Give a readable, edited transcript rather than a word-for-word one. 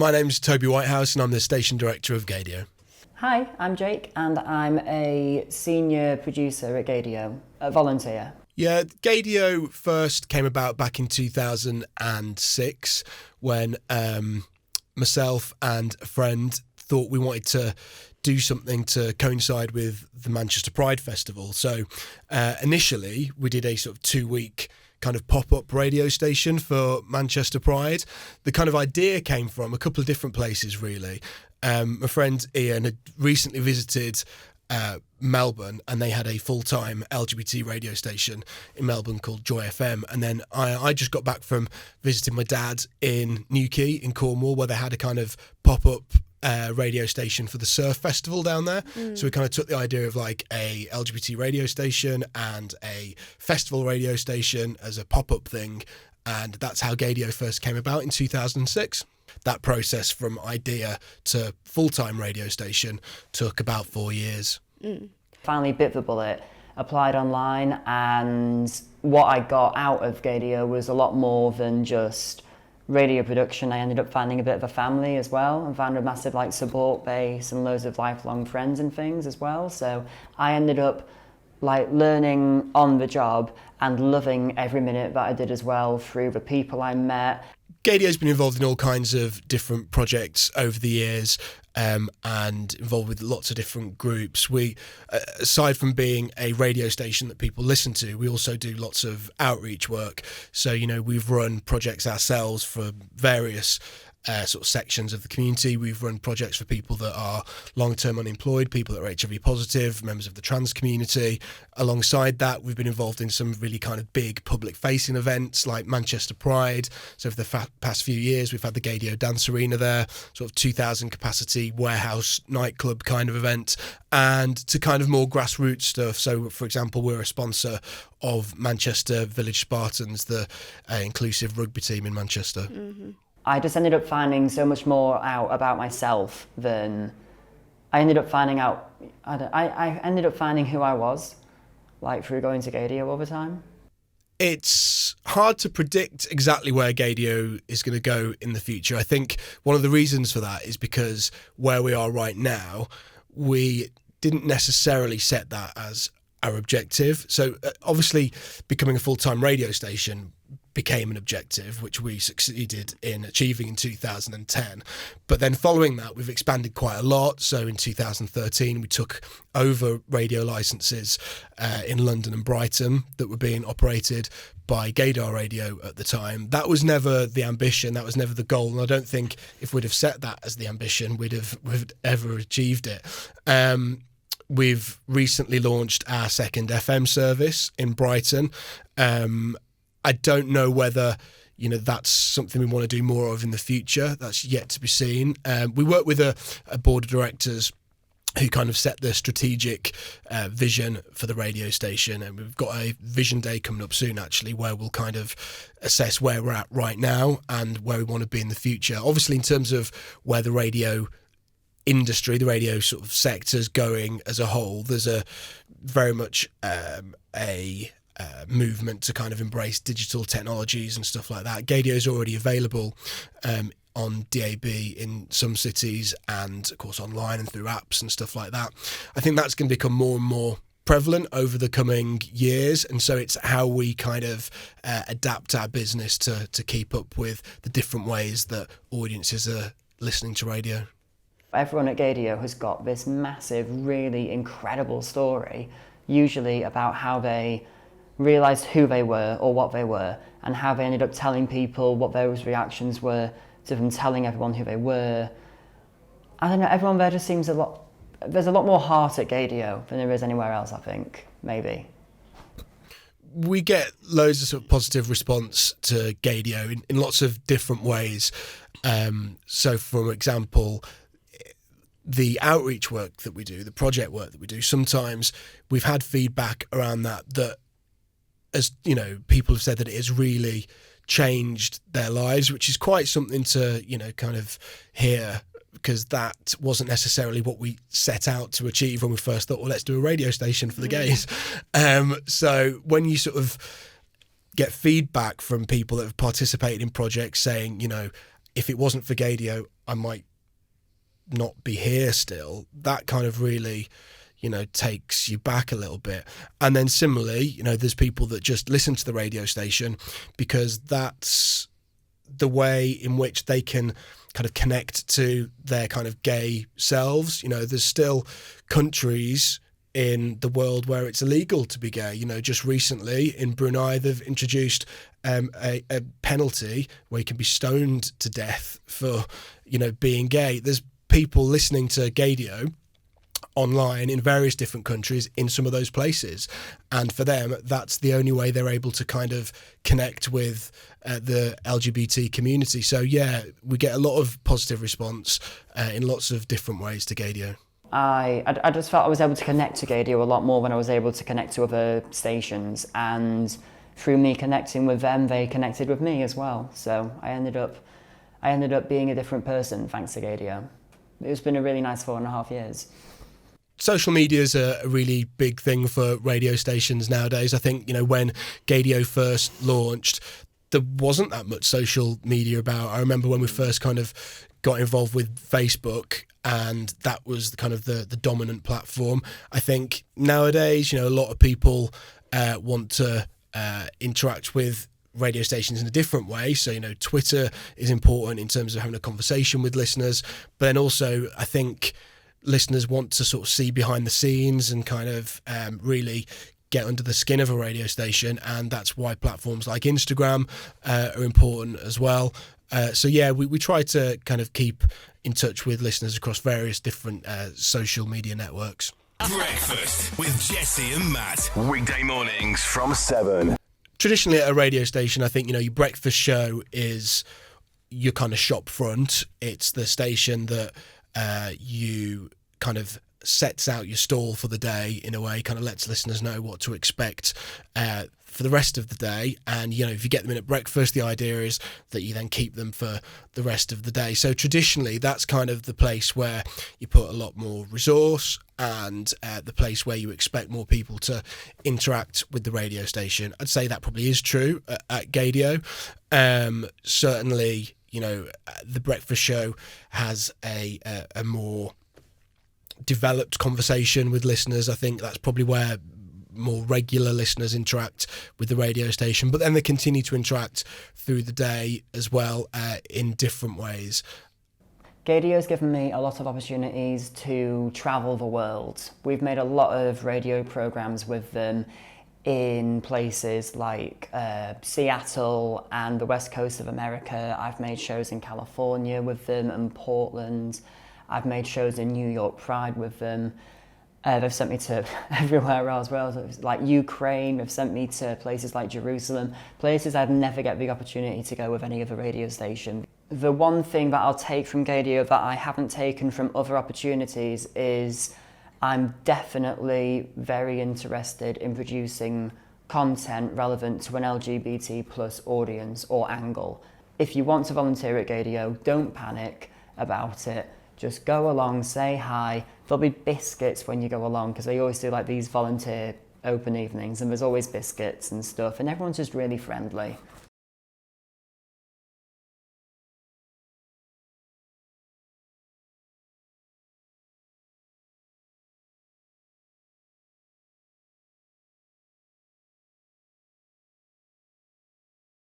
My name's Toby Whitehouse and I'm the station director of Gaydio. Hi, I'm Jake and I'm a senior producer at Gaydio, a volunteer. Yeah, Gaydio first came about back in 2006 when myself and a friend thought we wanted to do something to coincide with the Manchester Pride Festival. So initially we did a sort of 2-week kind of pop-up radio station for Manchester Pride. The kind of idea came from a couple of different places, really. My friend Ian had recently visited Melbourne, and they had a full-time LGBT radio station in Melbourne called Joy FM. And then I just got back from visiting my dad in Newquay in Cornwall, where they had a kind of pop-up radio station for the surf festival down there. So we kind of took the idea of like a LGBT radio station and a festival radio station as a pop-up thing, and that's how Gaydio first came about in 2006. That process from idea to full-time radio station took about 4 years. Finally bit the bullet, applied online, and what I got out of Gaydio was a lot more than just radio production. I ended up finding a bit of a family as well, and found a massive support base and loads of lifelong friends and things as well. So I ended up learning on the job and loving every minute that I did as well through the people I met. Gaydio's been involved in all kinds of different projects over the years, and involved with lots of different groups. We, aside from being a radio station that people listen to, we also do lots of outreach work. So, we've run projects ourselves for various sort of sections of the community. We've run projects for people that are long-term unemployed, people that are HIV positive, members of the trans community. Alongside that, we've been involved in some really kind of big public-facing events like Manchester Pride. So for the past few years, we've had the Gaydio Dance Arena there, sort of 2,000 capacity warehouse nightclub kind of event, and to kind of more grassroots stuff. So, for example, we're a sponsor of Manchester Village Spartans, the inclusive rugby team in Manchester. I just ended up finding so much more out about myself than I ended up finding out. I ended up finding who I was, through going to Gaydio all the time. It's hard to predict exactly where Gaydio is going to go in the future. I think one of the reasons for that is because where we are right now, we didn't necessarily set that as our objective. So obviously becoming a full-time radio station became an objective, which we succeeded in achieving in 2010. But then following that, we've expanded quite a lot. So in 2013, we took over radio licenses in London and Brighton that were being operated by Gaydio Radio at the time. That was never the ambition, that was never the goal. And I don't think if we'd have set that as the ambition, we'd ever achieved it. We've recently launched our second FM service in Brighton. I don't know whether, that's something we want to do more of in the future. That's yet to be seen. We work with a board of directors who kind of set the strategic vision for the radio station. And we've got a vision day coming up soon, actually, where we'll kind of assess where we're at right now and where we want to be in the future. Obviously, in terms of where the radio industry, the radio sort of sector's going as a whole, there's a very much a movement to kind of embrace digital technologies and stuff like that. Gaydio is already available on DAB in some cities, and of course online and through apps and stuff like that. I think that's going to become more and more prevalent over the coming years, and so it's how we kind of adapt our business to keep up with the different ways that audiences are listening to radio. Everyone at Gaydio has got this massive, really incredible story, usually about how they realised who they were or what they were, and how they ended up telling people what those reactions were to them telling everyone who they were. I don't know, everyone there just seems there's a lot more heart at Gaydio than there is anywhere else, I think, maybe. We get loads of sort of positive response to Gaydio in lots of different ways. So for example, the outreach work that we do, the project work that we do, sometimes we've had feedback around that as people have said that it has really changed their lives, which is quite something to kind of hear, because that wasn't necessarily what we set out to achieve when we first thought, well, let's do a radio station for the gays. So when you sort of get feedback from people that have participated in projects saying, if it wasn't for Gaydio, I might not be here still. That kind of really, takes you back a little bit. And then similarly, there's people that just listen to the radio station because that's the way in which they can kind of connect to their kind of gay selves. There's still countries in the world where it's illegal to be gay. Just recently in Brunei, they've introduced a penalty where you can be stoned to death for, being gay. There's people listening to Gaydio online in various different countries in some of those places, and for them that's the only way they're able to kind of connect with the LGBT community. So yeah, we get a lot of positive response in lots of different ways to Gaydio. I just felt I was able to connect to Gaydio a lot more when I was able to connect to other stations, and through me connecting with them, they connected with me as well. So I ended up being a different person thanks to Gaydio. It's been a really nice 4.5 years. Social media is a really big thing for radio stations nowadays. I think, when Gaydio first launched, there wasn't that much social media about. I remember when we first kind of got involved with Facebook, and that was kind of the dominant platform. I think nowadays, a lot of people want to interact with radio stations in a different way. So, Twitter is important in terms of having a conversation with listeners, but then also I think listeners want to sort of see behind the scenes and kind of really get under the skin of a radio station, and that's why platforms like Instagram are important as well. So yeah, we try to kind of keep in touch with listeners across various different social media networks. Breakfast with Jesse and Matt. Weekday mornings from 7. Traditionally at a radio station, I think, your breakfast show is your kind of shop front. It's the station that you kind of sets out your stall for the day, in a way, kind of lets listeners know what to expect for the rest of the day. And, if you get them in at breakfast, the idea is that you then keep them for the rest of the day. So traditionally, that's kind of the place where you put a lot more resource, and the place where you expect more people to interact with the radio station. I'd say that probably is true at Gaydio. Certainly, the breakfast show has a more developed conversation with listeners. I think that's probably where more regular listeners interact with the radio station, but then they continue to interact through the day as well in different ways. Gaydio has given me a lot of opportunities to travel the world. We've made a lot of radio programs with them in places like Seattle and the west coast of America. I've made shows in California with them and Portland. I've made shows in New York Pride with them. They've sent me to everywhere as well, like Ukraine. They've sent me to places like Jerusalem, places I'd never get the opportunity to go with any other radio station. The one thing that I'll take from Gaydio that I haven't taken from other opportunities is I'm definitely very interested in producing content relevant to an LGBT plus audience or angle. If you want to volunteer at Gaydio, don't panic about it. Just go along, say hi. There'll be biscuits when you go along, because they always do like these volunteer open evenings, and there's always biscuits and stuff, and everyone's just really friendly.